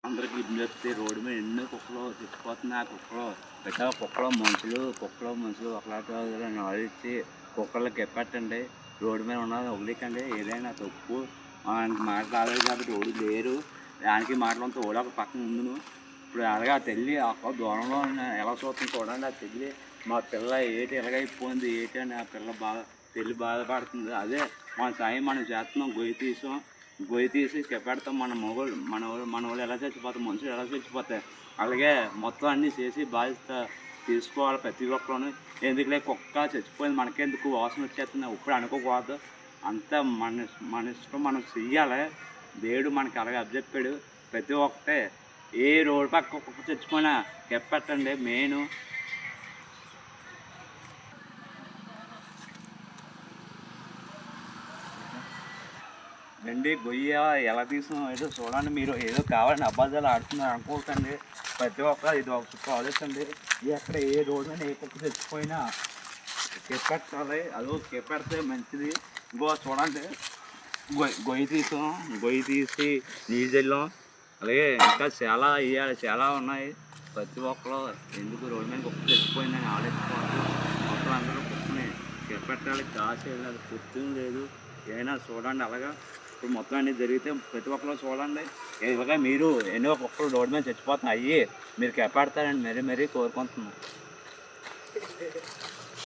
అందరికి ఇబ్బంది వస్తే రోడ్డు మీద ఎన్నో కుక్కలు చచ్చిపోతున్నాయి. ఆ కుక్కలు మనుషులు ఒకలాంటి ఆలోచించి కుక్కలకి ఎప్పట్టండి. రోడ్డు మీద ఉన్నది వదిలేకండి. ఏదైనా తప్పు ఆయనకి మాట రాలేదు కాబట్టి ఓడి లేరు. దానికి మాటలంతా ఓడి ఒక పక్కన ఉండును. ఇప్పుడు అలాగే ఆ తల్లి దూరంలో ఎలా చూస్తుంది చూడండి. ఆ తల్లి మా పిల్ల ఏటి ఎలాగైపోయింది ఏటి అని ఆ పిల్ల తల్లి బాధపడుతుంది. అదే మన సాయం మనం చేస్తున్నాం. గొయ్యి తీసి పెడతాం. మన వాళ్ళు ఎలా చచ్చిపోతాం, మనుషులు ఎలా చచ్చిపోతాయి. అలాగే మొత్తం అన్నీ చేసి బాధ్యత తీసుకోవాలి ప్రతి ఒక్కరు. ఎందుకులే కుక్క చచ్చిపోయింది మనకెందుకు వాసన వచ్చేస్తుంది ఇప్పుడు అనుకోకూడదు. అంతా మన ఇష్టం మనం చెయ్యాలి. దేవుడు మనకి అలాగే అప్పచెప్పాడు. ప్రతి ఒక్కటే ఏ రోడ్డు పక్క కుక్క చచ్చిపోయినా పెట్టండి మెయిన్. రండి గొయ్య ఎలా తీసాం ఏదో చూడండి. మీరు ఏదో కావాలని అబద్ధాలు ఆడుతున్నారు అనుకోకండి. ప్రతి ఒక్క ఇది ఒక చుట్టూ ఆలోచండి. ఎక్కడ ఏ రోడ్డు మీద ఏ కుక్క చచ్చిపోయినా కెప్పెట్టాలి. అదో కెప్పెడితే మంచిది. ఇంకో చూడండి గొయ్యి తీసి నీళ్ళు చల్లాం. అలాగే ఇంకా చాలా ఉన్నాయి. ప్రతి ఒక్కరు ఎందుకు రోడ్డు మీద కుక్క చచ్చిపోయిందని ఆలోచించుకోవద్దు. మొత్తం అందరూ కుక్కని కెప్పెట్టాలి. కాసేయాలి. గుర్తుంది లేదు ఏమైనా చూడండి. అలాగా ఇప్పుడు మొత్తం అన్నీ జరిగితే ప్రతి ఒక్కరు చూడండి. ఇలాగా మీరు ఎన్నో కుక్కలు రోడ్డు మీద చచ్చిపోతున్నాయి. మీరు కెప్పెడతారని మరీ కోరుకుంటున్నాం.